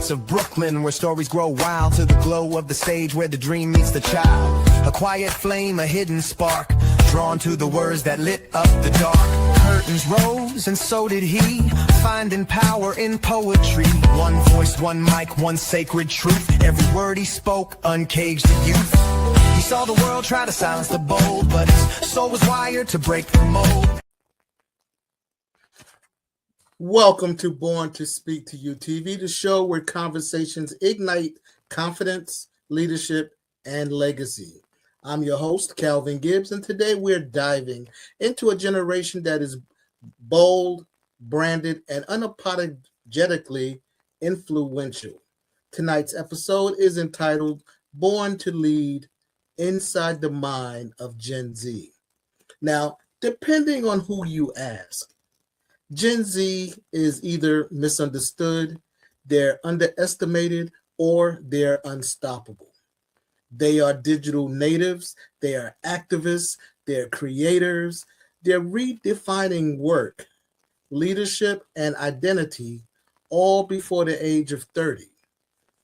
streets of Brooklyn, where stories grow wild to the glow of the stage where the dream meets the child. A quiet flame, a hidden spark, drawn to the words that lit up the dark. Curtains rose and so did he, finding power in poetry. One voice, one mic, one sacred truth. Every word he spoke uncaged the youth. He saw the world try to silence the bold, but his soul was wired to break the mold. Welcome to Born to Speak to You TV, the show where conversations ignite confidence, leadership, and legacy. I'm your host, Calvin Gibbs, and today we're diving into a generation that is bold, branded, and unapologetically influential. Tonight's episode is entitled Born to Lead, Inside the Mind of Gen Z. Now, depending on who you ask, Gen Z is either misunderstood, they're underestimated, or they're unstoppable. They are digital natives, they are activists, they're creators, they're redefining work, leadership, and identity all before the age of 30.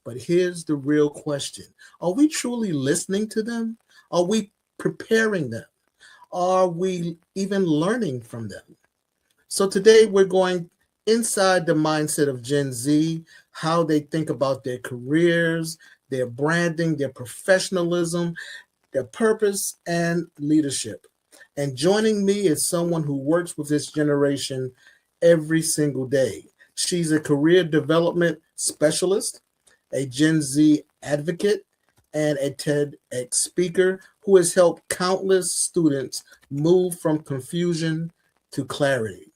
But here's the real question. Are we truly listening to them? Are we preparing them? Are we even learning from them? So today we're going inside the mindset of Gen Z, how they think about their careers, their branding, their professionalism, their purpose, and leadership. And joining me is someone who works with this generation every single day. She's a career development specialist, a Gen Z advocate, and a TEDx speaker who has helped countless students move from confusion to clarity.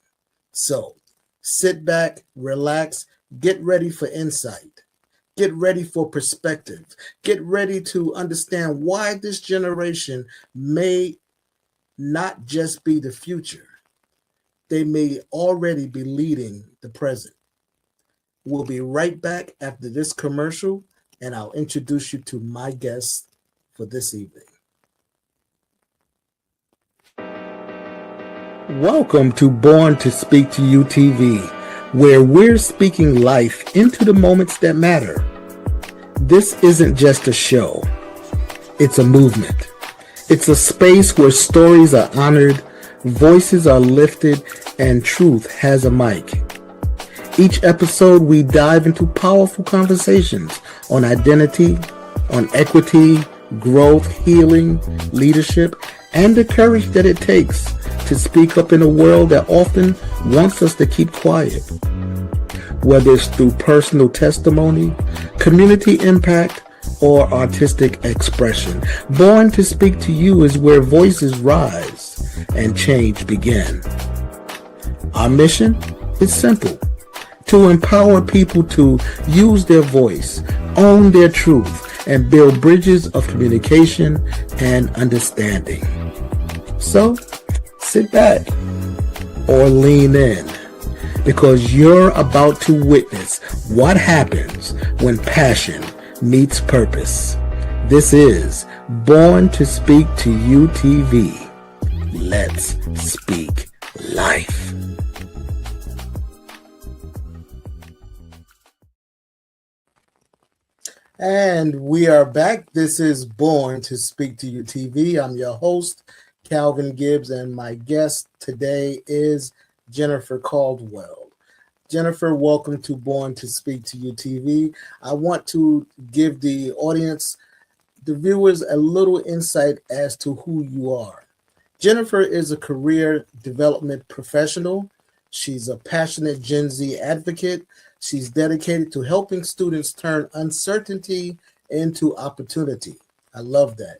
So sit back, relax, get ready for insight, get ready for perspective, get ready to understand why this generation may not just be the future. They may already be leading the present. We'll be right back after this commercial, and I'll introduce you to my guest for this evening. Welcome to Born to Speak to You TV, where we're speaking life into the moments that matter. This isn't just a show. It's a movement. It's a space where stories are honored, voices are lifted, and truth has a mic. Each episode, we dive into powerful conversations on identity, on equity, growth, healing, leadership, and the courage that it takes to speak up in a world that often wants us to keep quiet. Whether it's through personal testimony, community impact, or artistic expression, Born to Speak to You is where voices rise and change begin. Our mission is simple: to empower people to use their voice, own their truth, and build bridges of communication and understanding. So, sit back or lean in, because you're about to witness what happens when passion meets purpose. This is Born to Speak to You TV. Let's speak life. And we are back. This is Born to Speak to You TV. I'm your host, Calvin Gibbs, and my guest today is Jennifer Caldwell. Jennifer, welcome to Born to Speak to You TV. I want to give the audience, the viewers, a little insight as to who you are. Jennifer is a career development professional. She's a passionate Gen Z advocate. She's dedicated to helping students turn uncertainty into opportunity. I love that.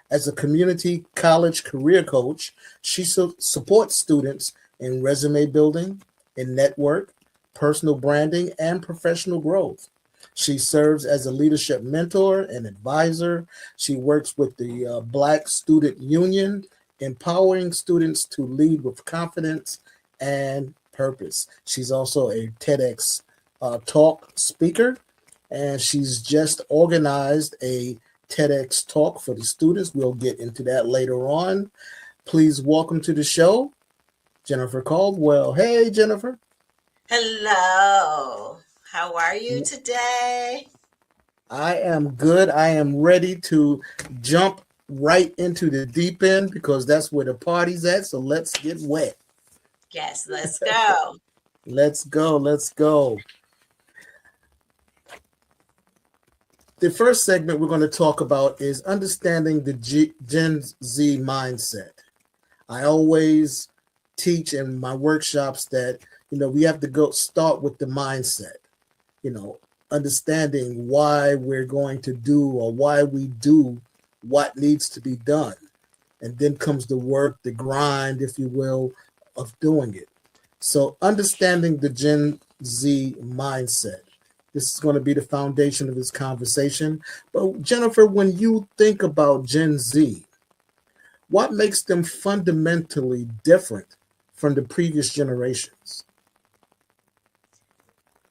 As a community college career coach, she supports students in resume building, in network, personal branding, and professional growth. She serves as a leadership mentor and advisor. She works with the Black Student Union, empowering students to lead with confidence and purpose. She's also a TEDx talk speaker, and she's just organized a TEDx talk for the students. We'll get into that later on. Please welcome to the show, Jennifer Caldwell. Hey, Jennifer. Hello. How are you today? I am good. I am ready to jump right into the deep end because that's where the party's at. So let's get wet. Yes, let's go. Let's go. Let's go. The first segment we're going to talk about is understanding the Gen Z mindset. I always teach in my workshops that, we have to go start with the mindset, you know, understanding why we're going to do or why we do what needs to be done. And then comes the work, the grind, if you will, of doing it. So understanding the Gen Z mindset. This is going to be the foundation of this conversation. But Jennifer, when you think about Gen Z, what makes them fundamentally different from the previous generations?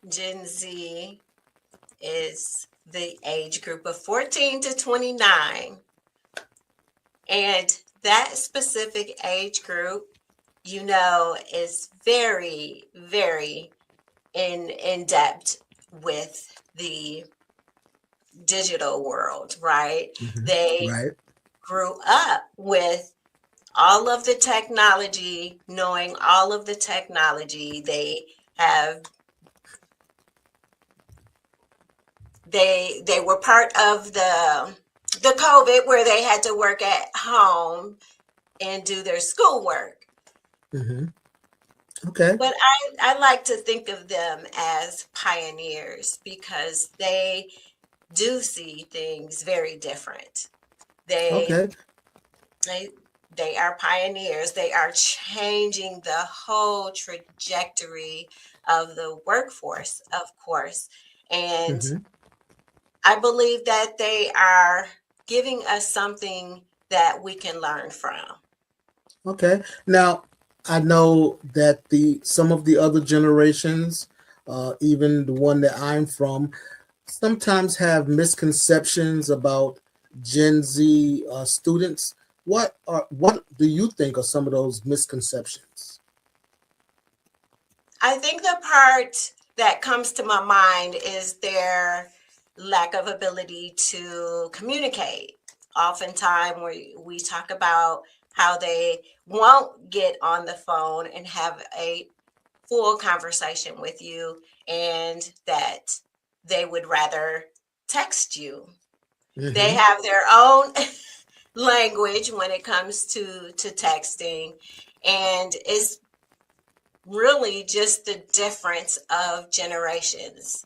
Gen Z is the age group of 14 to 29. And that specific age group, is very, very in depth with the digital world, right? They Right. grew up with all of the technology, knowing all of the technology. They were part of the COVID where they had to work at home and do their schoolwork. Mm-hmm. Okay. But I like to think of them as pioneers because they do see things very different. They Okay. they they are pioneers. They are changing the whole trajectory of the workforce, of course. And Mm-hmm. I believe that they are giving us something that we can learn from. Okay. Now, I know that the some of the other generations, even the one that I'm from, sometimes have misconceptions about Gen Z students. What do you think are some of those misconceptions? I think the part that comes to my mind is their lack of ability to communicate. Oftentimes, we talk about how they won't get on the phone and have a full conversation with you, and that they would rather text you. They Mm-hmm. have their own language when it comes to texting, and it's really just the difference of generations.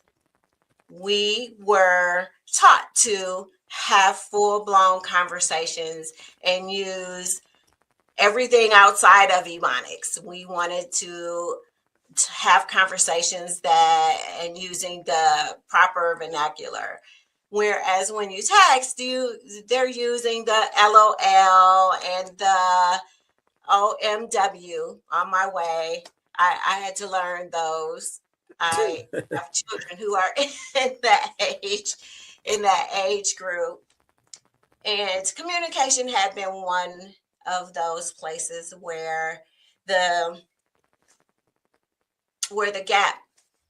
We were taught to have full blown conversations and use everything outside of ebonics. We wanted to have conversations that and using the proper vernacular. Whereas when you text, they're using the LOL and the OMW on my way. I had to learn those. I have children who are in that age group. And communication had been one of those places the where the gap,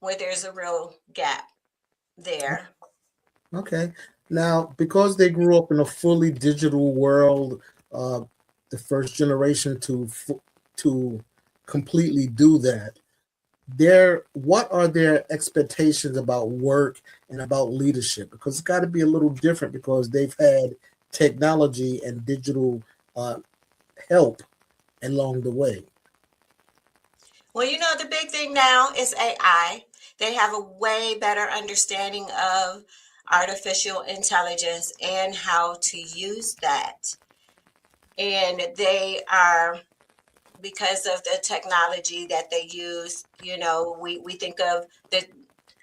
where there's a real gap there. Okay. Now, because they grew up in a fully digital world, uh, the first generation to completely do that, what are their expectations about work and about leadership? Because it's got to be a little different because they've had technology and digital uh, help along the way. Well, the big thing now is AI. They have a way better understanding of artificial intelligence and how to use that. And they are, because of the technology that they use, we think of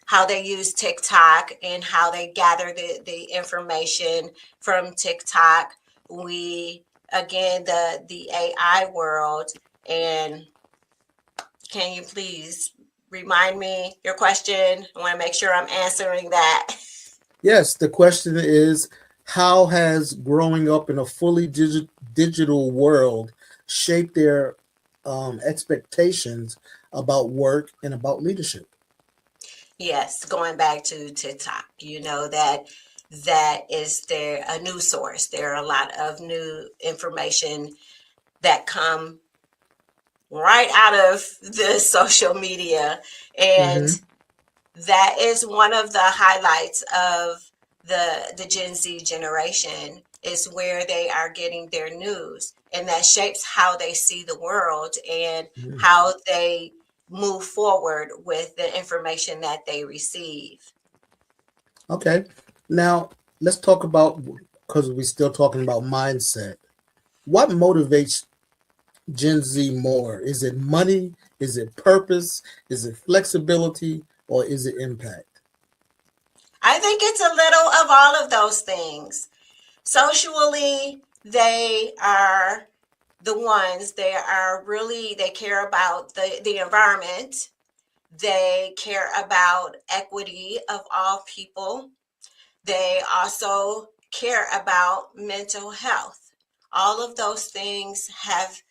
how they use TikTok and how they gather the information from TikTok. Again, the AI world. And can you please remind me your question? I want to make sure I'm answering that. Yes, the question is, how has growing up in a fully digital world shaped their expectations about work and about leadership? Yes, going back to TikTok, that is their a news source. There are a lot of new information that come right out of the social media, and Mm-hmm. that is one of the highlights of the Gen Z generation, is where they are getting their news, and that shapes how they see the world and Mm-hmm. how they move forward with the information that they receive. Okay. Now let's talk about, because we're still talking about mindset. What motivates Gen Z more? Is it money? Is it purpose? Is it flexibility? Or is it impact? I think it's a little of all of those things. Socially, they are the ones, they care about the environment. They care about equity of all people. They also care about mental health. All of those things have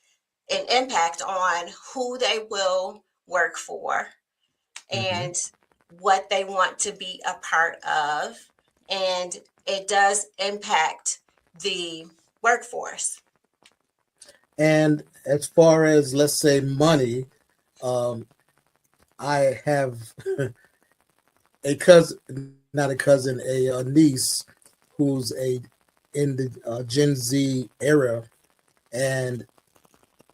an impact on who they will work for Mm-hmm. and what they want to be a part of. And it does impact the workforce. And as far as, let's say, money, um, I have a cousin, not a cousin, a niece who's a in the Gen Z era, and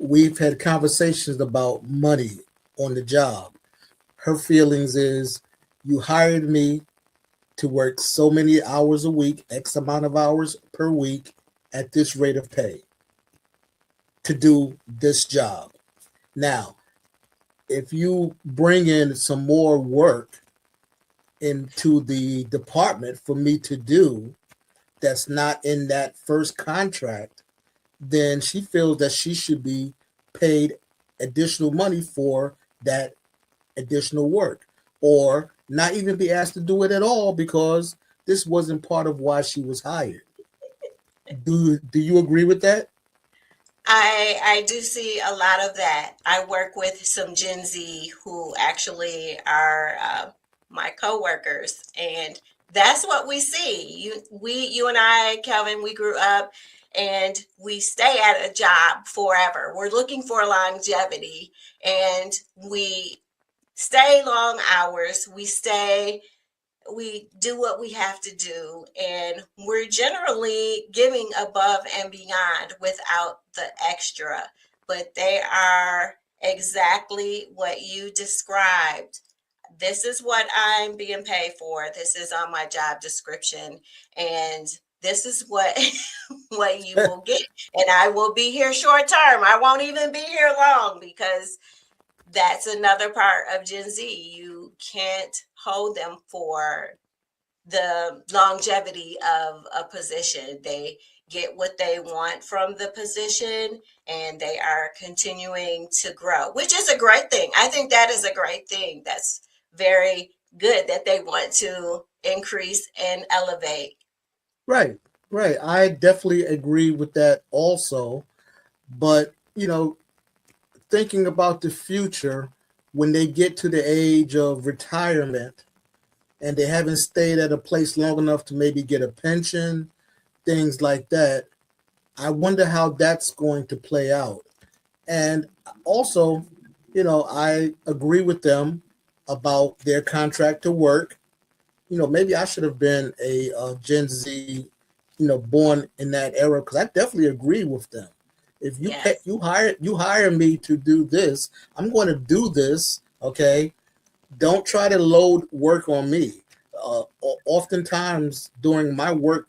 we've had conversations about money on the job. Her feelings is, you hired me to work so many hours a week, X amount of hours per week at this rate of pay to do this job. Now, if you bring in some more work into the department for me to do that's not in that first contract, then she feels that she should be paid additional money for that additional work, or not even be asked to do it at all because this wasn't part of why she was hired. Do you agree with that? I do see a lot of that. I work with some Gen Z who actually are my coworkers, and that's what we see. You and I, Kelvin, we grew up and we stay at a job forever. We're looking for longevity, and we stay long hours. We do what we have to do, and we're generally giving above and beyond without the extra, but they are exactly what you described. This is what I'm being paid for, this is on my job description, and this is what what you will get. And I will be here short term, I won't even be here long, because that's another part of Gen Z. You can't hold them for the longevity of a position. They get what they want from the position, and they are continuing to grow, which is a great thing. I think that is a great thing. That's very good that they want to increase and elevate. Right, right. I definitely agree with that also. But, thinking about the future, when they get to the age of retirement and they haven't stayed at a place long enough to maybe get a pension, things like that, I wonder how that's going to play out. And also, I agree with them about their contract to work. Maybe I should have been a Gen Z, born in that era, because I definitely agree with them. If you pay, Yes. you hire me to do this, I'm going to do this. Okay, don't try to load work on me. Oftentimes during my work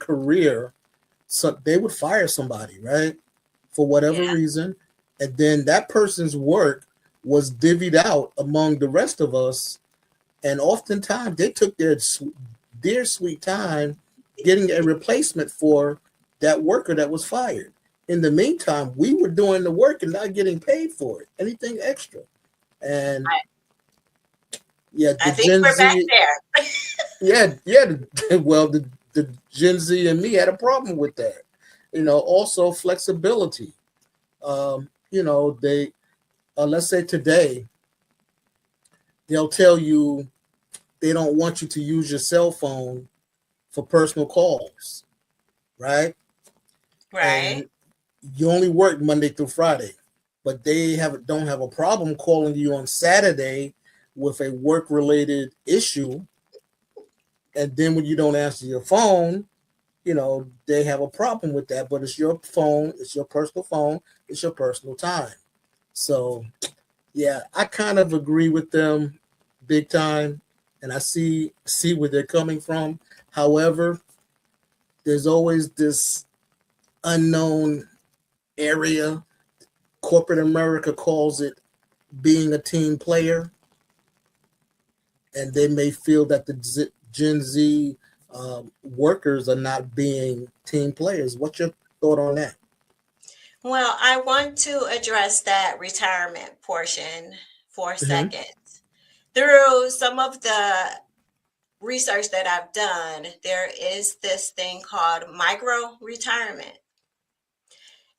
career, so they would fire somebody, right, for whatever Yeah. reason, and then that person's work was divvied out among the rest of us, and oftentimes they took their sweet time getting a replacement for that worker that was fired. In the meantime, we were doing the work and not getting paid for it, anything extra. And I, yeah, I the think Gen we're back Z, there. yeah, well, the Gen Z and me had a problem with that. Also flexibility. They let's say today, they'll tell you they don't want you to use your cell phone for personal calls, right? Right. And you only work Monday through Friday, but they don't have a problem calling you on Saturday with a work related issue. And then when you don't answer your phone, they have a problem with that. But it's your phone, it's your personal phone, it's your personal time. So yeah, I kind of agree with them big time, and I see where they're coming from. However, there's always this unknown area. Corporate America calls it being a team player, and they may feel that the Gen Z workers are not being team players. What's your thought on that? Well, I want to address that retirement portion for a Hmm. second. Through some of the research that I've done, there is this thing called micro retirement.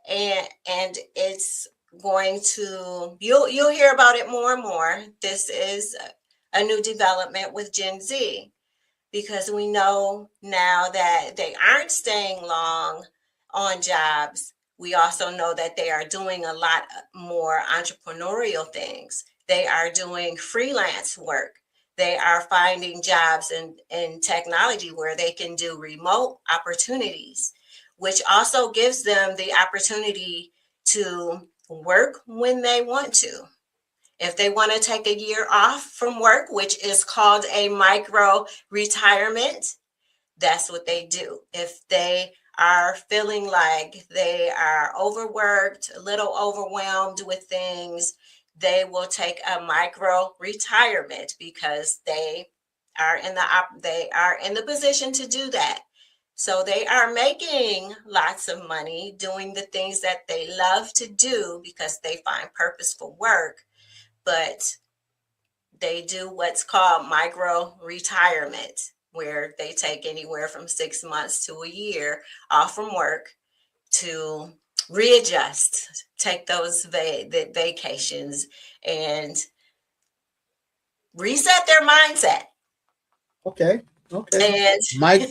And it's going to you'll hear about it more and more. This is a new development with Gen Z, because we know now that they aren't staying long on jobs. We also know that they are doing a lot more entrepreneurial things. They are doing freelance work. They are finding jobs in technology where they can do remote opportunities, which also gives them the opportunity to work when they want to. If they want to take a year off from work, which is called a micro retirement, that's what they do. If they are feeling like they are overworked, a little overwhelmed with things, they will take a micro retirement because they are in the position to do that. So they are making lots of money doing the things that they love to do because they find purposeful work, but they do what's called micro retirement, where they take anywhere from 6 months to a year off from work to readjust, take those vacations, and reset their mindset. Okay, okay. And Mike,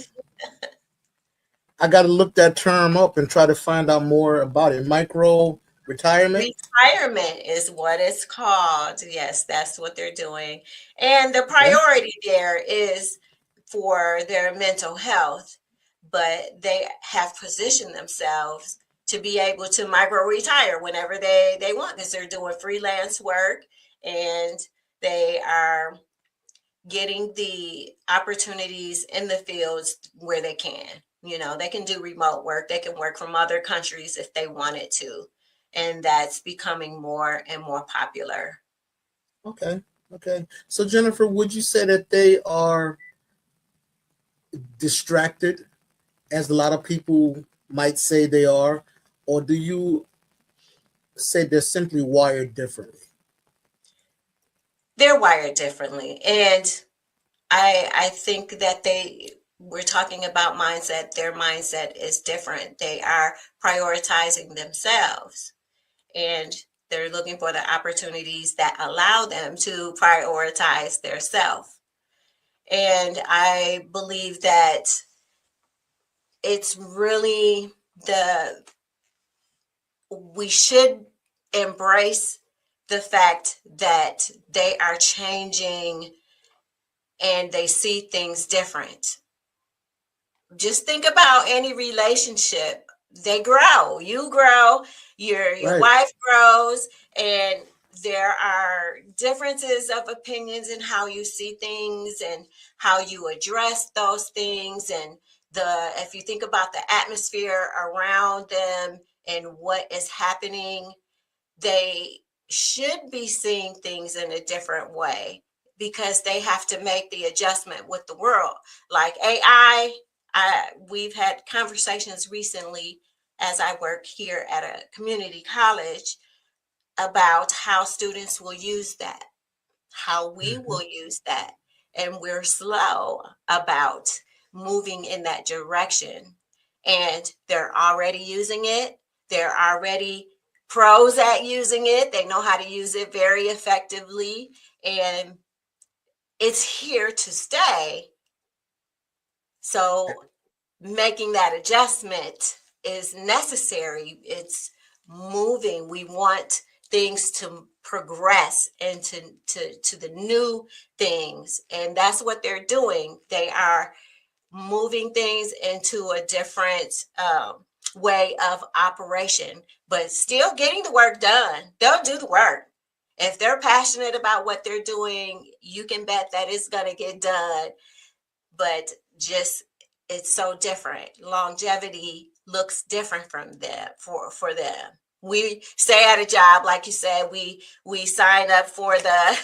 I got to look that term up and try to find out more about it. Micro retirement. retirement is what it's called. Yes, that's what they're doing. And the Okay. priority there is for their mental health, but they have positioned themselves to be able to micro retire whenever they want, because they're doing freelance work and they are getting the opportunities in the fields where they can. They can do remote work, they can work from other countries if they wanted to. And that's becoming more and more popular. Okay. Okay. So Jennifer, would you say that they are distracted, as a lot of people might say they are, or do you say they're simply wired differently? They're wired differently. And I think that we're talking about mindset. Their mindset is different. They are prioritizing themselves, and they're looking for the opportunities that allow them to prioritize their self. And I believe that it's really we should embrace the fact that they are changing and they see things different. Just think about any relationship. They grow, you grow, your Right. wife grows, and there are differences of opinions in how you see things and how you address those things. And the if you think about the atmosphere around them and what is happening, they should be seeing things in a different way, because they have to make the adjustment with the world. Like AI, we've had conversations recently as I work here at a community college about how students will use that, how we Hmm. will use that. And we're slow about moving in that direction. And they're already using it. They're already pros at using it. They know how to use it very effectively. And it's here to stay. So making that adjustment is necessary. It's moving. We want things to progress into to the new things, and that's what they're doing. They are moving things into a different way of operation, but still getting the work done. They'll do the work. If they're passionate about what they're doing, you can bet that it's going to get done. But just it's so different. Longevity looks different from them for them. We stay at a job, like you said, we sign up for the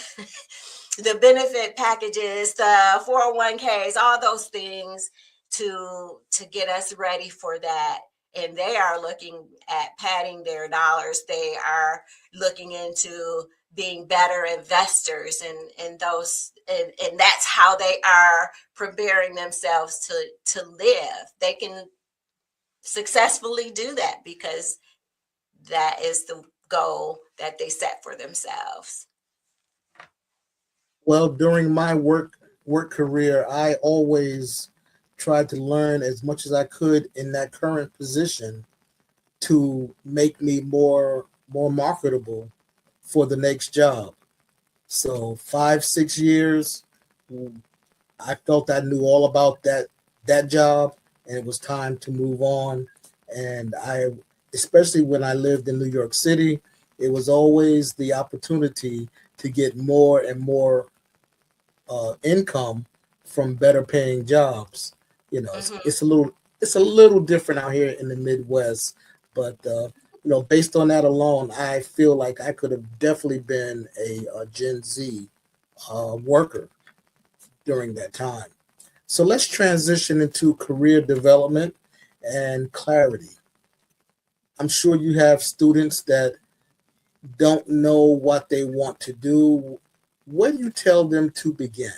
the benefit packages, the 401ks, all those things to get us ready for that. And they are looking at padding their dollars. They are looking into being better investors and those and that's how they are preparing themselves to live. They can successfully do that because that is the goal that they set for themselves. Well, during my work career, I always tried to learn as much as I could in that current position to make me more marketable for the next job. So 5 6 years, I felt I knew all about that job, and it was time to move on. And I, especially when I lived in New York City, it was always the opportunity to get more and more income from better paying jobs. You know, Mm-hmm. it's a little different out here in the Midwest, but based on that alone, I feel like I could have definitely been a Gen Z worker during that time. So let's transition into career development and clarity. I'm sure you have students that don't know what they want to do. When you tell them to begin?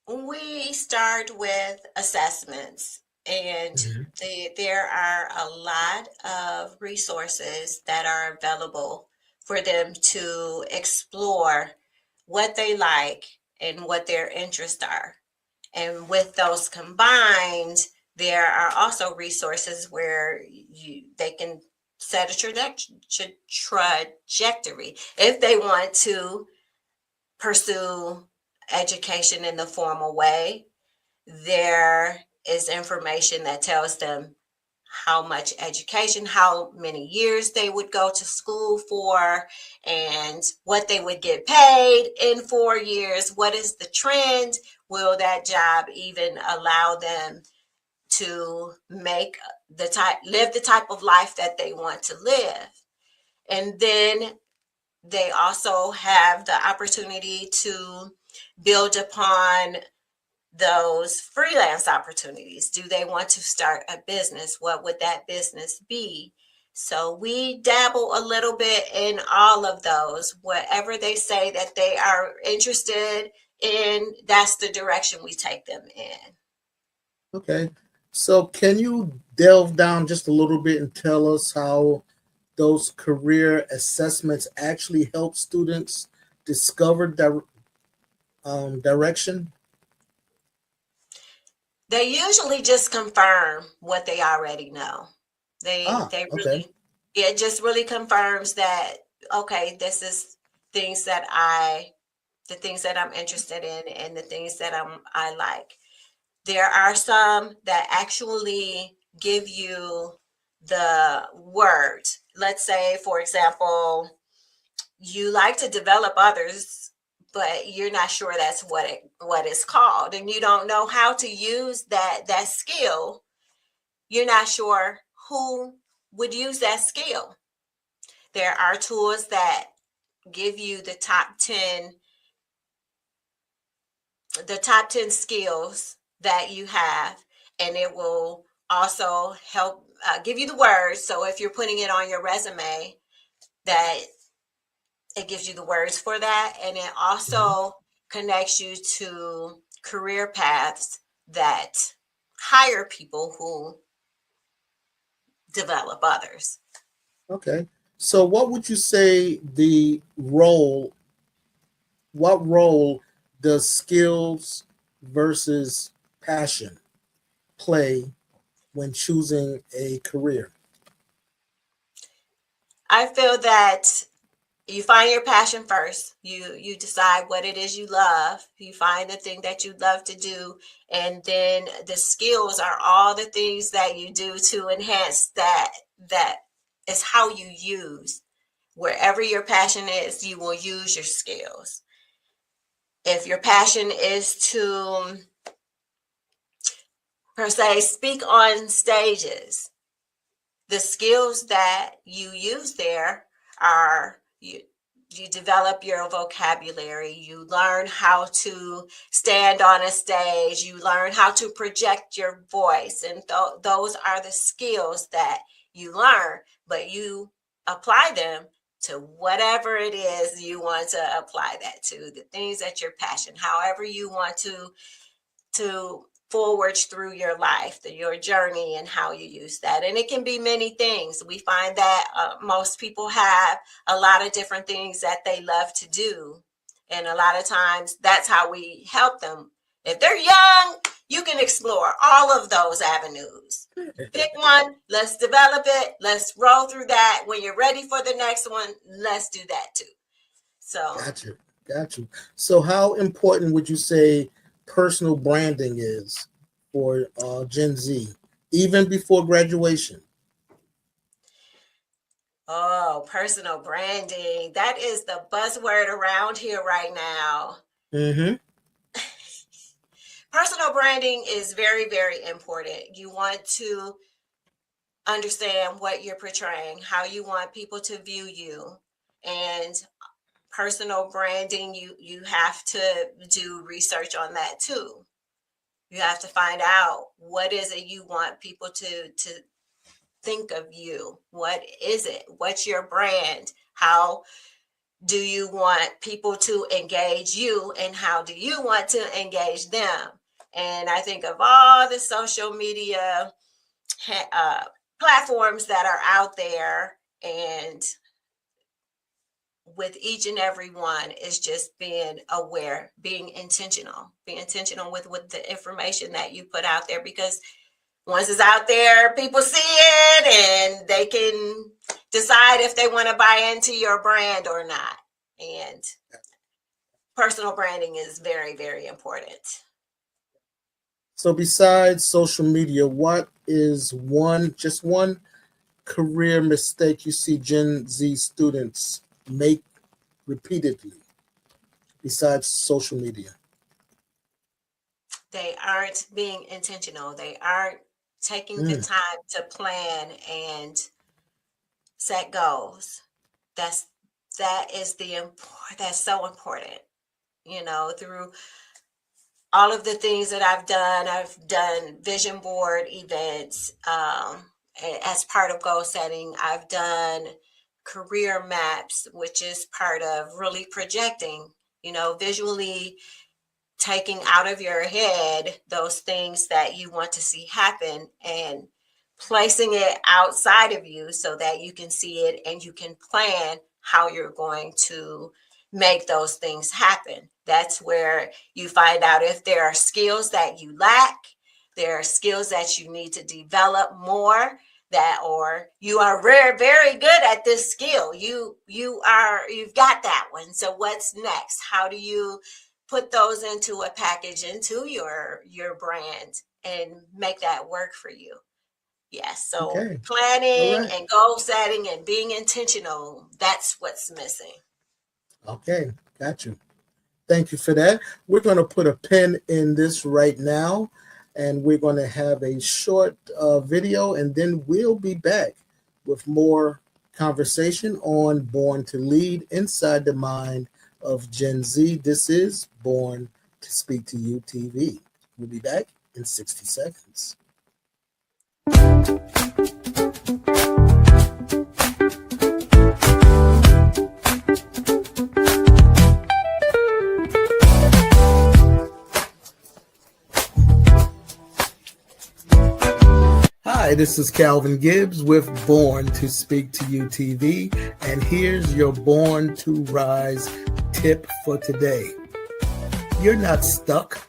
We start with assessments, and Mhm. there are a lot of resources that are available for them to explore what they like and what their interests are. And with those combined, there are also resources where they can set a trajectory if they want to pursue education in the formal way. There is information that tells them how much education, how many years they would go to school for, and what they would get paid in 4 years. What is the trend? Will that job even allow them to live the type of life that they want to live? And then they also have the opportunity to build upon those freelance opportunities. Do they want to start a business? What would that business be? So we dabble a little bit in all of those. Whatever they say that they are interested in, that's the direction we take them in. Okay. So can you delve down just a little bit and tell us how those career assessments actually help students discover direction? They usually just confirm what they already know. They Okay. really it just really confirms that okay, this is things that I the things that I'm interested in and the things that I like. There are some that actually give you the words. Let's say, for example, you like to develop others, but you're not sure that's what it's called, and you don't know how to use that skill. You're not sure who would use that skill. There are tools that give you the top 10 skills that you have, and it will also help give you the words. So if you're putting it on your resume, that it gives you the words for that, and it Mhm. also connects you to career paths that hire people who develop others. Okay. So what would you say the role what role does skills versus passion play when choosing a career? I feel that you find your passion first. You decide what it is you love. You find the thing that you love to do, and then the skills are all the things that you do to enhance that. That is how you use. Wherever your passion is, you will use your skills. If your passion is to, per se, speak on stages, the skills that you use there are you develop your vocabulary, you learn how to stand on a stage, you learn how to project your voice, and those are the skills that you learn, but you apply them to whatever it is you want to apply that to, the things that you're passionate, however you want to forward through your life, your journey, and how you use that. And it can be many things. We find that most people have a lot of different things that they love to do. And a lot of times that's how we help them. If they're young, you can explore all of those avenues. Pick one, let's develop it, let's roll through that. When you're ready for the next one, let's do that too. So Got you. So how important would you say personal branding is for Gen Z, even before graduation? Oh, personal branding. That is the buzzword around here right now. Mm-hmm. Personal branding is very, very important. You want to understand what you're portraying, how you want people to view you. And personal branding, you have to do research on that too. You have to find out what is it you want people to think of you. What is it? What's your brand? How do you want people to engage you, and how do you want to engage them? And I think of all the social media platforms that are out there, and with each and every one is just being aware, being intentional with the information that you put out there, because once it's out there, people see it and they can decide if they want to buy into your brand or not. And personal branding is very, very important. So besides social media, what is one career mistake you see Gen Z students make repeatedly besides social media? They aren't being intentional. They aren't taking the time to plan and set goals. That's so important. Through all of the things that I've done vision board events as part of goal setting. I've done career maps, which is part of really projecting, visually taking out of your head those things that you want to see happen and placing it outside of you so that you can see it and you can plan how you're going to make those things happen. That's where you find out if there are skills that you lack, there are skills that you need to develop more, or you are very, very good at this skill. You've got that one. So what's next? How do you put those into a package, into your brand, and make that work for you? Yes. So planning and goal setting and being intentional, that's what's missing. Okay, got you. Thank you for that. We're going to put a pin in this right now, and we're going to have a short video, and then we'll be back with more conversation on Born to Lead inside the mind of Gen Z. This is Born to Speak to You TV. We'll be back in 60 seconds. Hi, this is Calvin Gibbs with Born to Speak to You TV, and here's your Born to Rise tip for today. You're not stuck.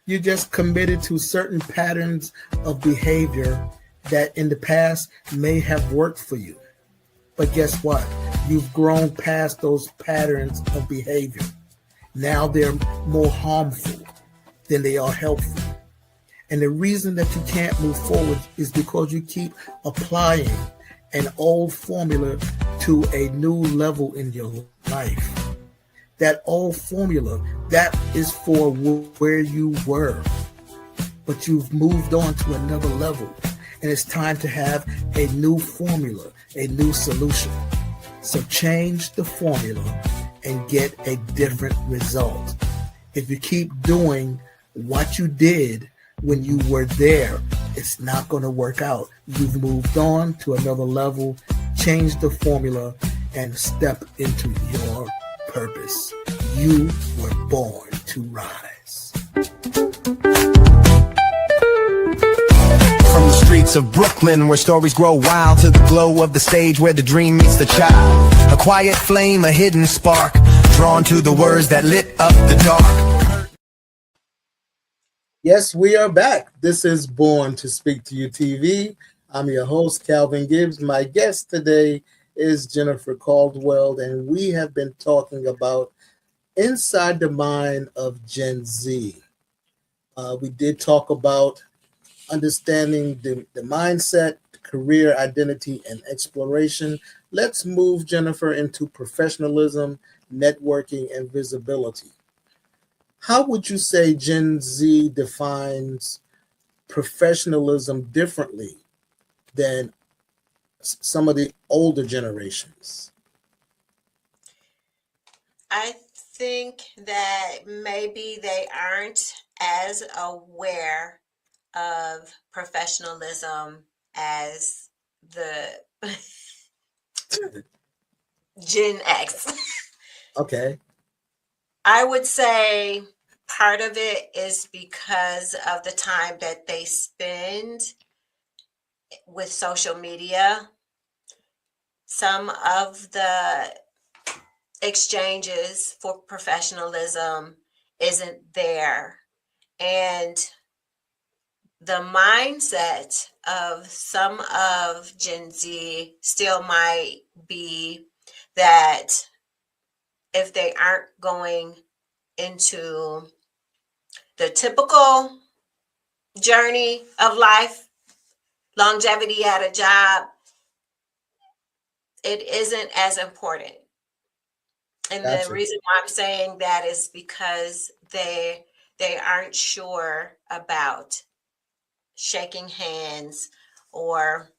You're just committed to certain patterns of behavior that in the past may have worked for you. But guess what? You've grown past those patterns of behavior. Now they're more harmful than they are helpful. And the reason that you can't move forward is because you keep applying an old formula to a new level in your life. That old formula, that is for where you were. But you've moved on to another level. And it's time to have a new formula, a new solution. So change the formula and get a different result. If you keep doing what you did when you were there, it's not going to work out. You've moved on to another level, change the formula, and step into your purpose. You were born to rise. From the streets of Brooklyn, where stories grow wild, to the glow of the stage where the dream meets the child. A quiet flame, a hidden spark, drawn to the words that lit up the dark. Yes, we are back. This is Born to Speak to You TV. I'm your host, Calvin Gibbs. My guest today is Jennifer Caldwell, and we have been talking about inside the mind of Gen Z. We did talk about understanding the mindset, career identity, and exploration. Let's move, Jennifer, into professionalism, networking, and visibility. How would you say Gen Z defines professionalism differently than some of the older generations? I think that maybe they aren't as aware of professionalism as the Gen X. Okay. I would say part of it is because of the time that they spend with social media. Some of the exchanges for professionalism isn't there. And the mindset of some of Gen Z still might be that if they aren't going into the typical journey of life, longevity at a job, it isn't as important. And Gotcha. the reason why I'm saying that is because they aren't sure about shaking hands or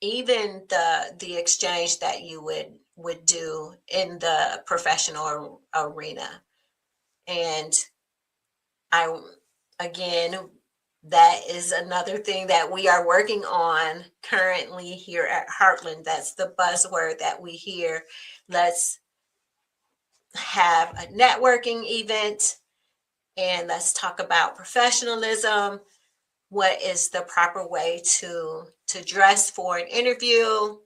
even the exchange that you would do in the professional arena. And again, that is another thing that we are working on currently here at Heartland. That's the buzzword that we hear. Let's have a networking event and let's talk about professionalism. What is the proper way to dress for an interview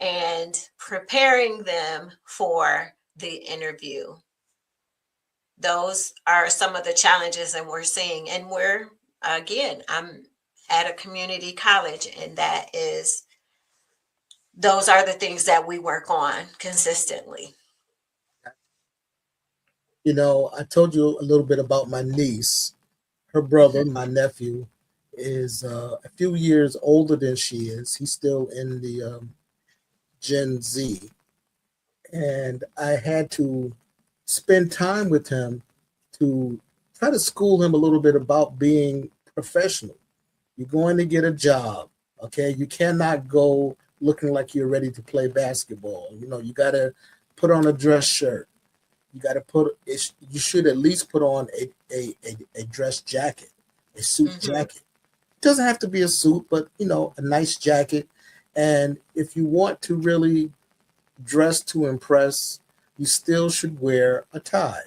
and preparing them for the interview. Those are some of the challenges that we're seeing. And I'm at a community college, and those are the things that we work on consistently. You know, I told you a little bit about my niece. Her brother, my nephew, is a few years older than she is. He's still in the Gen Z. And I had to spend time with him to try to school him a little bit about being professional. You're going to get a job, okay? You cannot go looking like you're ready to play basketball. You know, you got to put on a dress shirt. You got to you should at least put on a dress jacket, a suit jacket. It doesn't have to be a suit, but, you know, a nice jacket. And if you want to really dress to impress, you still should wear a tie.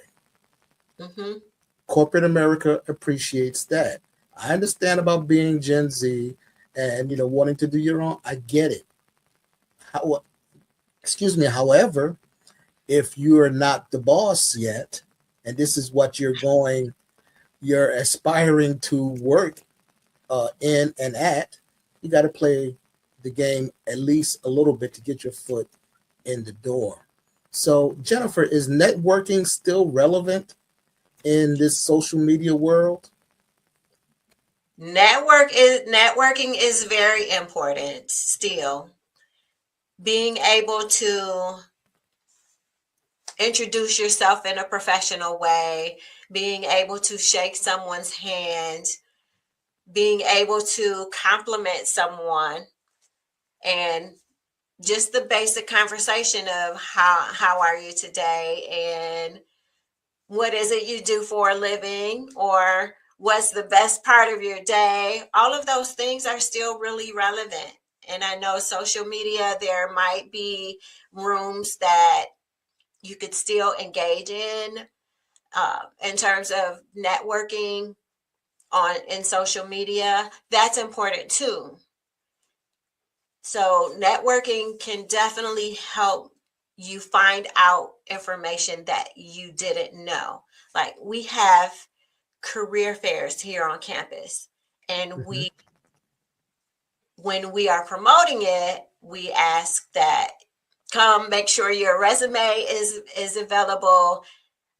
Corporate America appreciates that. I understand about being Gen Z and, you know, wanting to do your own. I get it. However, if you're not the boss yet, and this is what you're aspiring to work in and at, you got to play the game at least a little bit to get your foot in the door. So, Jennifer, is networking still relevant in this social media world? Networking is very important still. Being able to introduce yourself in a professional way, being able to shake someone's hand, being able to compliment someone, and just the basic conversation of how are you today, and what is it you do for a living, or what's the best part of your day. All of those things are still really relevant. And I know social media, there might be rooms that you could still engage in terms of networking in social media. That's important too. So networking can definitely help you find out information that you didn't know. Like, we have career fairs here on campus, and Mhm. when we are promoting it, we ask that come make sure your resume is available.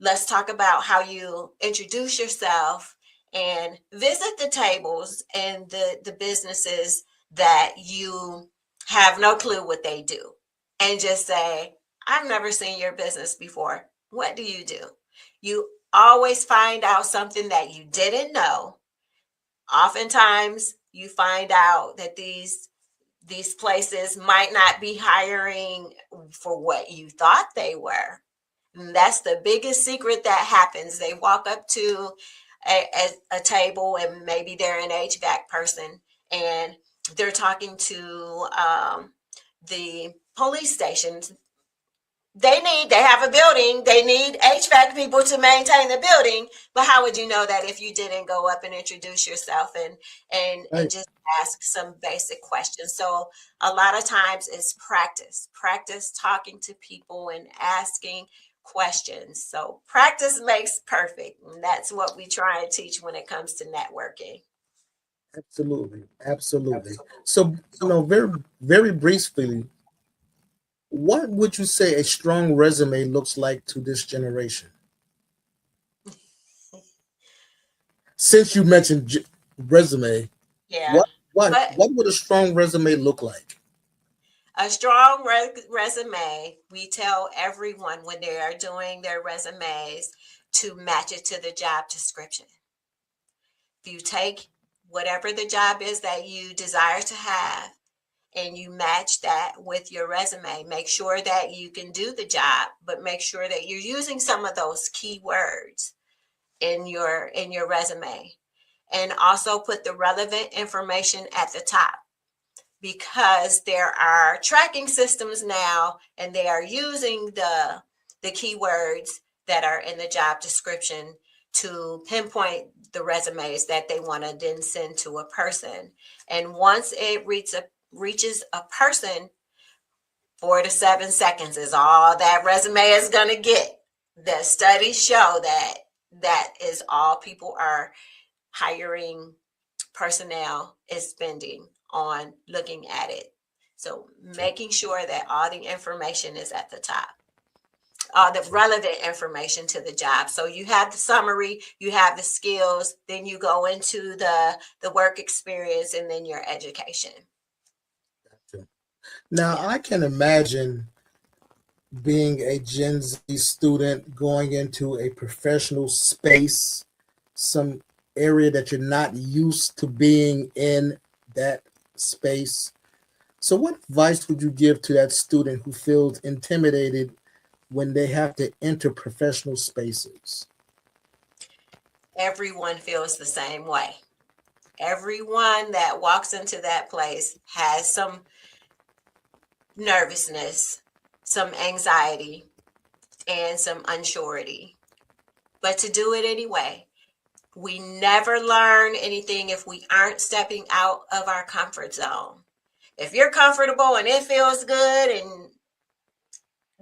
Let's talk about how you introduce yourself, and visit the tables and the businesses that you have no clue what they do, and just say, I've never seen your business before. What do you do? You always find out something that you didn't know. Oftentimes you find out that these places might not be hiring for what you thought they were. And that's the biggest secret that happens. They walk up to a table, and maybe they're an HVAC person, and they're talking to the police stations. They have a building, they need HVAC people to maintain the building. But how would you know that if you didn't go up and introduce yourself and Right. just ask some basic questions? So a lot of times it's practice talking to people and asking questions. So practice makes perfect, and that's what we try and teach when it comes to networking. Absolutely. Absolutely. So, very, very briefly, what would you say a strong resume looks like to this generation? Since you mentioned resume, Yeah. But what would a strong resume look like? a strong resume, we tell everyone when they are doing their resumes to match it to the job description. If you take whatever the job is that you desire to have, and you match that with your resume, make sure that you can do the job, but make sure that you're using some of those keywords in your resume. And also put the relevant information at the top, because there are tracking systems now, and they are using the keywords that are in the job description to pinpoint the resumes that they want to then send to a person. And once it reaches a person, 4 to 7 seconds is all that resume is going to get. The studies show that that is all people are hiring personnel is spending on looking at it. So making sure that all the information is at the top, all the relevant information to the job. So you have the summary, you have the skills, then you go into the work experience, and then your education. Now, Yeah. I can imagine being a Gen Z student going into a professional space, some area that you're not used to being in that space. So, what advice would you give to that student who feels intimidated when they have to enter professional spaces? Everyone feels the same way. Everyone that walks into that place has some nervousness, some anxiety, and some unsurety. But to do it anyway, we never learn anything if we aren't stepping out of our comfort zone. If you're comfortable and it feels good, and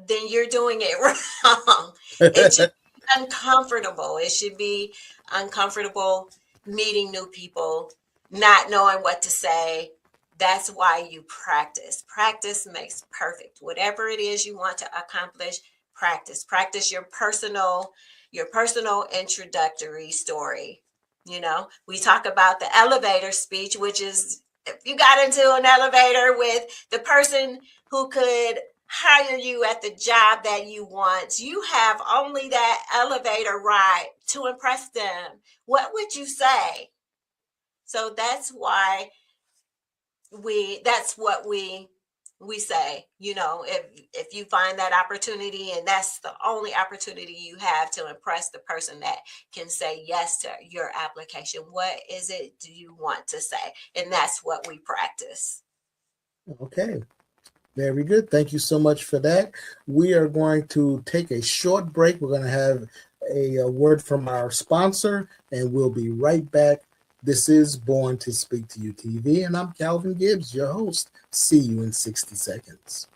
then you're doing it wrong. It should be uncomfortable. It should be uncomfortable meeting new people, not knowing what to say. That's why you practice. Practice makes perfect. Whatever it is you want to accomplish, practice. Practice your personal introductory story. You know, we talk about the elevator speech, which is if you got into an elevator with the person who could hire you at the job that you want, you have only that elevator ride to impress them. What would you say? So that's why that's what we say, you know, if you find that opportunity and that's the only opportunity you have to impress the person that can say yes to your application, what is it do you want to say? And that's what we practice. Okay. Very good. Thank you so much for that. We are going to take a short break. We're going to have a word from our sponsor, and we'll be right back. This is Born to Speak to You TV, and I'm Calvin Gibbs, your host. See you in 60 seconds.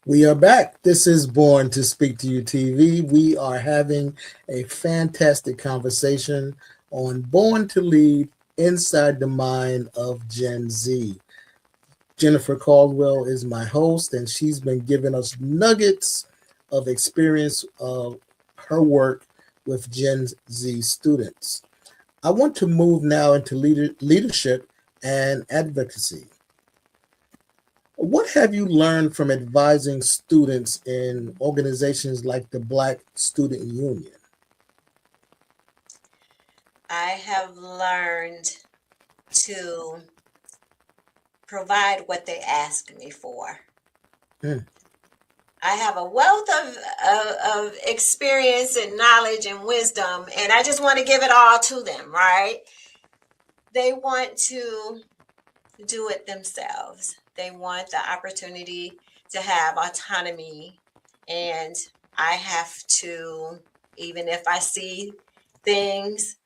We are back. This is Born to Speak to You TV. We are having a fantastic conversation on Born to Lead Inside the Mind of Gen Z. Jennifer Caldwell is my host, and she's been giving us nuggets of experience of her work with Gen Z students. I want to move now into leadership and advocacy. What have you learned from advising students in organizations like the Black Student Union? I have learned to provide what they ask me for. Hmm. I have a wealth of experience and knowledge and wisdom, and I just want to give it all to them, right? They want to do it themselves. They want the opportunity to have autonomy, and I have to, even if I see things,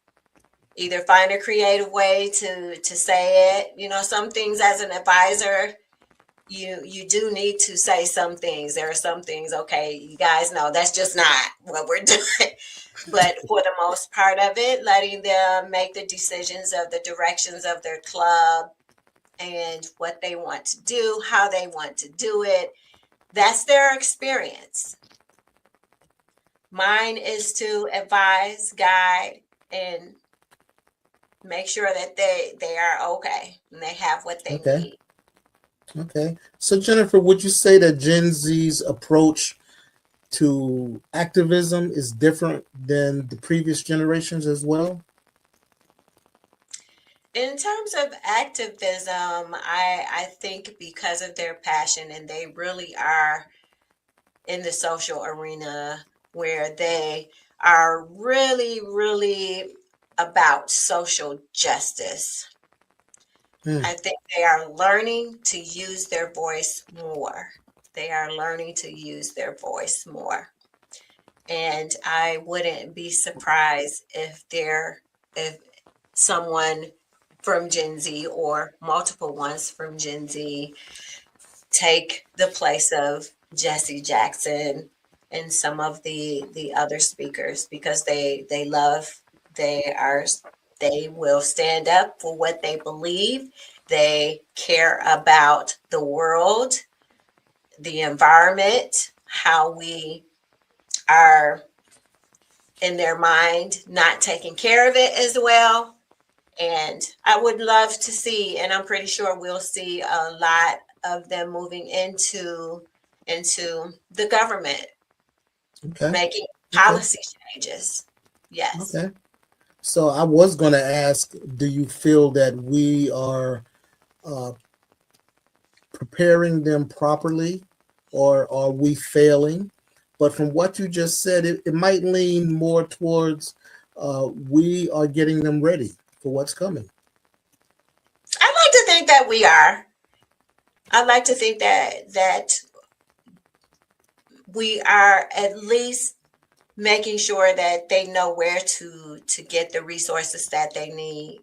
either find a creative way to say it. You know, some things as an advisor, you do need to say some things. There are some things, okay, you guys know that's just not what we're doing. But for the most part of it, letting them make the decisions of the directions of their club and what they want to do, how they want to do it. That's their experience. Mine is to advise, guide, and make sure that they are okay and they have what they need. Okay. So Jennifer, would you say that Gen Z's approach to activism is different than the previous generations as well? In terms of activism, I think because of their passion, and they really are in the social arena where they are really, really about social justice. I think they are learning to use their voice more. They are learning to use their voice more. And I wouldn't be surprised if someone from Gen Z or multiple ones from Gen Z take the place of Jesse Jackson in some of the other speakers, because they they will stand up for what they believe. They care about the world, the environment, how we are in their mind not taking care of it as well. And I would love to see, and I'm pretty sure we'll see a lot of them moving into the government, Okay. making Okay. policy changes. Yes. Okay. So I was going to ask, do you feel that we are uh, preparing them properly, or are we failing? But from what you just said, it might lean more towards we are getting them ready for what's coming. I'd like to think that we are. I'd like to think that we are at least making sure that they know where to get the resources that they need.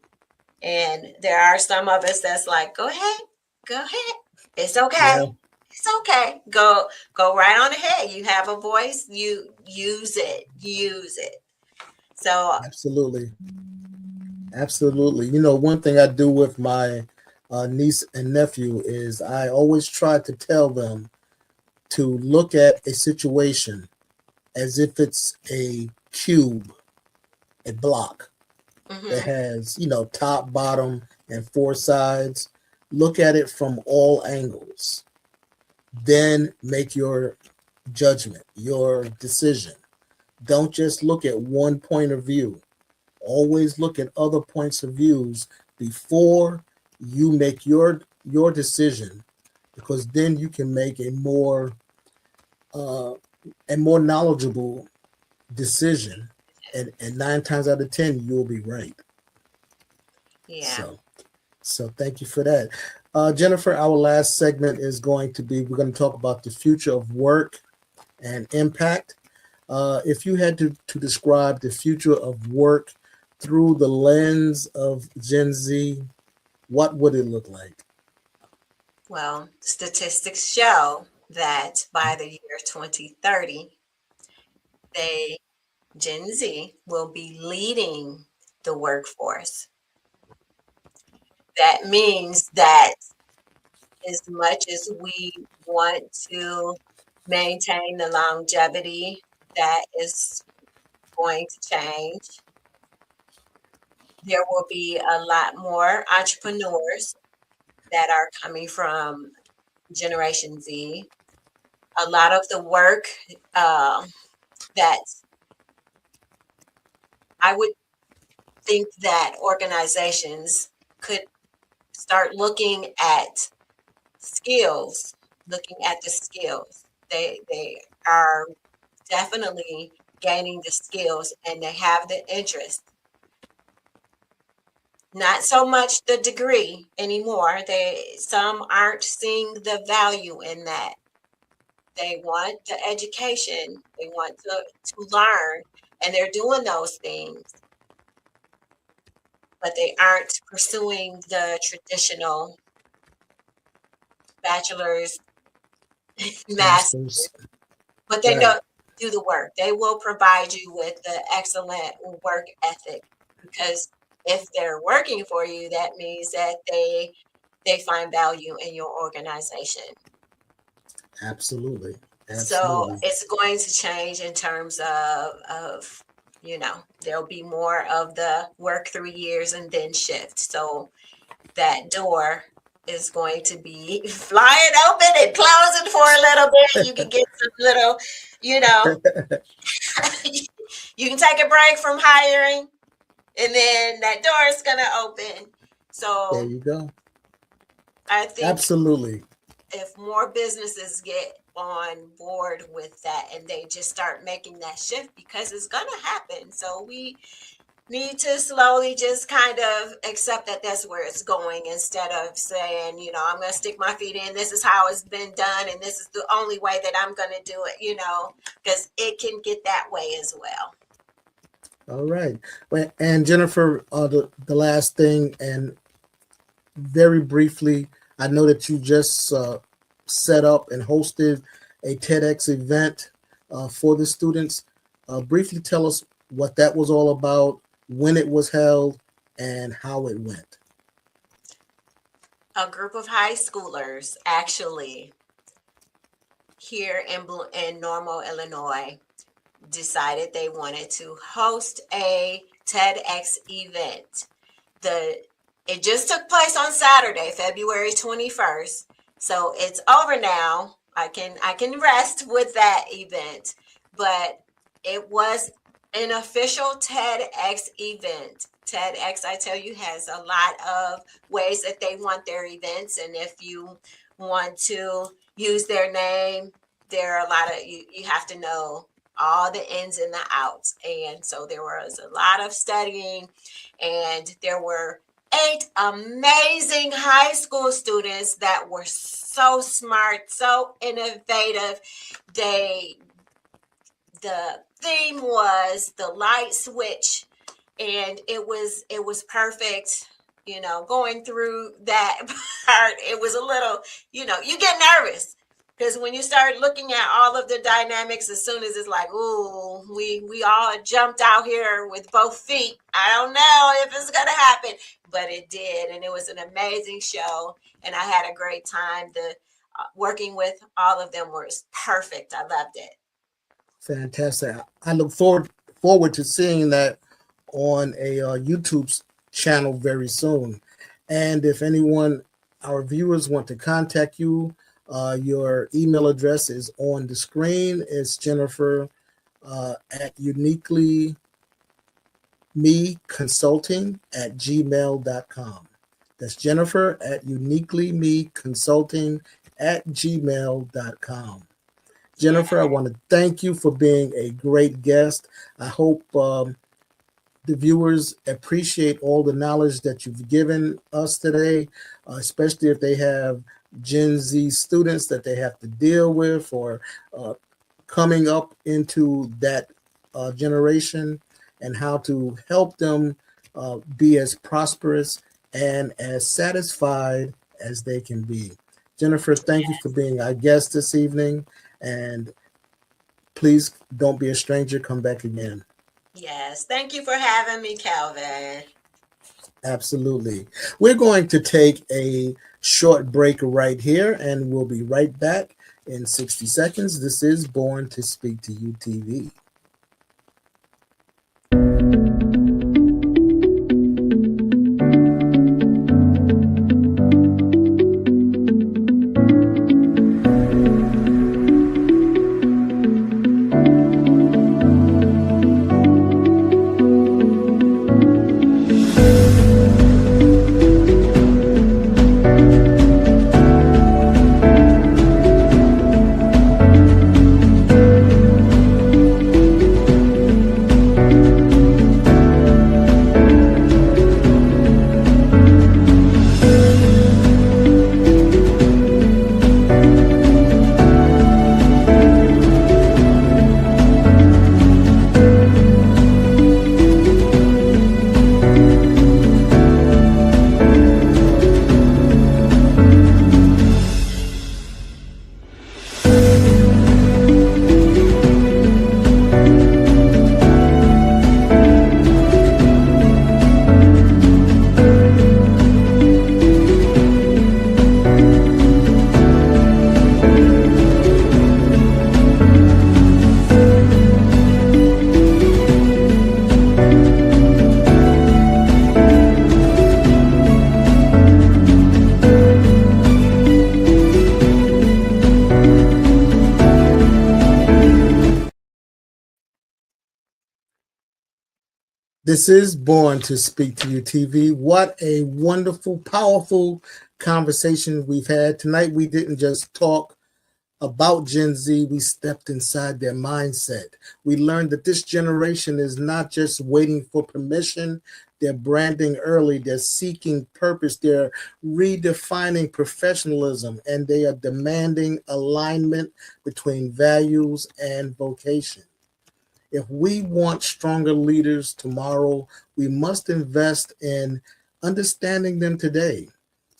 And there are some of us that's like, go ahead, it's okay, Yeah, it's okay, go right on ahead. You have a voice, you use it. So absolutely. Absolutely. You know, one thing I do with my niece and nephew is I always try to tell them to look at a situation as if it's a cube, a block that mhm, has, top, bottom, and four sides. Look at it from all angles. Then make your judgment, your decision. Don't just look at one point of view. Always look at other points of views before you make your decision, because then you can make uh, a more knowledgeable decision, and 9 times out of 10 you'll be right. yeah. So so thank you for that. Jennifer, our last segment is going to be, we're going to talk about the future of work and impact. If you had to describe the future of work through the lens of Gen Z, what would it look like? Well, statistics show that by the year 2030, they Gen Z will be leading the workforce. That means that as much as we want to maintain the longevity that is going to change, there will be a lot more entrepreneurs that are coming from Generation Z. A lot of the work that I would think that organizations could start looking at skills, looking at the skills. They are definitely gaining the skills and they have the interest. Not so much the degree anymore. Some aren't seeing the value in that. They want the education, they want to learn, and they're doing those things, but they aren't pursuing the traditional bachelor's, master's, Masters. but they Right. know do the work. They will provide you with the excellent work ethic, because if they're working for you, that means that they find value in your organization. Absolutely. So Absolutely. it's going to change in terms of there'll be more of the work 3 years and then shift. So that door is going to be flying open and closing for a little bit. You can get some little, you know, you can take a break from hiring, and then that door is going to open. There So you go. I think Absolutely. if more businesses get on board with that and they just start making that shift, because it's going to happen. So we need to slowly just kind of accept that that's where it's going, instead of saying, I'm going to stick my feet in. This is how it's been done, and this is the only way that I'm going to do it, because it can get that way as well. All right. Well, and Jennifer, the last thing, and very briefly, I know that you just set up and hosted a TEDx event for the students. Briefly tell us what that was all about, when it was held, and how it went. A group of high schoolers actually here in Normal, Illinois, decided they wanted to host a TEDx event. It just took place on Saturday, February 21st. So it's over now. I can rest with that event, but it was an official TEDx event. TEDx, I tell you, has a lot of ways that they want their events, and if you want to use their name, there are a lot of you have to know all the ins and the outs. And so there was a lot of studying, and there were 8 amazing high school students that were so smart, so innovative. The theme was the light switch, and it was perfect. Going through that part, it was a little, you get nervous because when you start looking at all of the dynamics, as soon as it's like, ooh, we all jumped out here with both feet. I don't know if it's gonna happen, but it did, and it was an amazing show, and I had a great time. The working with all of them was perfect. I loved it. Fantastic. I look forward to seeing that on a YouTube channel very soon. And if anyone, our viewers, want to contact you, your email address is on the screen. It's Jennifer at uniquelymeconsulting@gmail.com. That's Jennifer at uniquelymeconsulting@gmail.com. Jennifer, I want to thank you for being a great guest. I hope the viewers appreciate all the knowledge that you've given us today, especially if they have Gen Z students that they have to deal with or coming up into that generation, and how to help them be as prosperous and as satisfied as they can be. Jennifer, thank you for being our guest this evening. And please don't be a stranger. Come back again. Yes. Thank you for having me, Calvin. Absolutely. We're going to take a short break right here, and we'll be right back in 60 seconds. This is Born to Speak to You TV. This is Born to Speak to You TV. What a wonderful, powerful conversation we've had tonight. We didn't just talk about Gen Z, we stepped inside their mindset. We learned that this generation is not just waiting for permission, they're branding early, they're seeking purpose, they're redefining professionalism, and they are demanding alignment between values and vocation. If we want stronger leaders tomorrow, we must invest in understanding them today.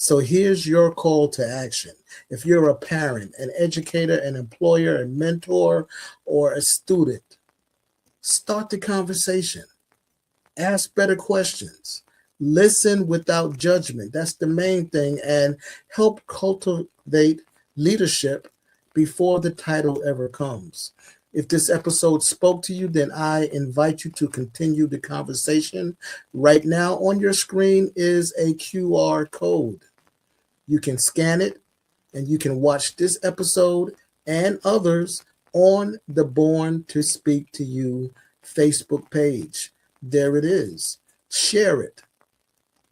So here's your call to action. If you're a parent, an educator, an employer, a mentor, or a student, start the conversation. Ask better questions. Listen without judgment. That's the main thing. And help cultivate leadership before the title ever comes. If this episode spoke to you, then I invite you to continue the conversation. Right now on your screen is a QR code. You can scan it and you can watch this episode and others on the Born to Speak to You Facebook page. There it is. Share it.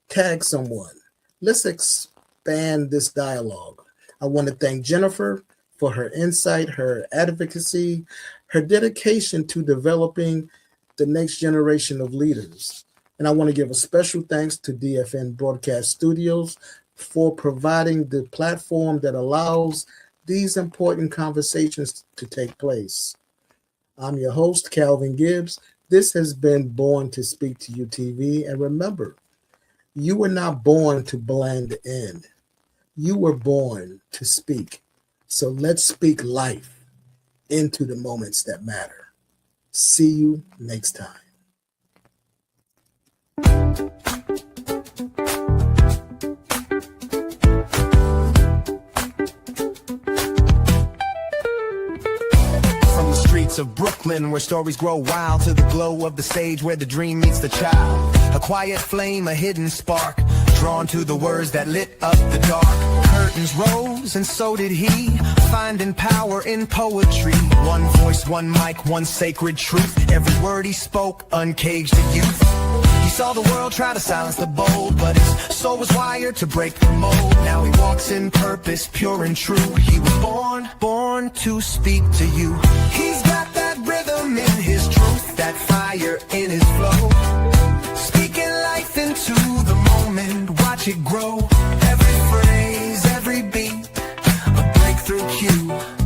Tag someone. Let's expand this dialogue. I want to thank Jennifer for her insight, her advocacy, her dedication to developing the next generation of leaders. And I want to give a special thanks to DFN Broadcast Studios for providing the platform that allows these important conversations to take place. I'm your host, Calvin Gibbs. This has been Born to Speak to You TV. And remember, you were not born to blend in. You were born to speak. So let's speak life into the moments that matter. See you next time. Of Brooklyn, where stories grow wild, to the glow of the stage where the dream meets the child. A quiet flame, a hidden spark, drawn to the words that lit up the dark. Curtains rose and so did he, finding power in poetry. One voice, one mic, one sacred truth. Every word he spoke uncaged the youth. He saw the world try to silence the bold, but his soul was wired to break the mold. Now he walks in purpose, pure and true. He was born to speak to you. He's got that rhythm in his truth, that fire in his flow. Speaking life into the moment, watch it grow. Every phrase, every beat, a breakthrough cue.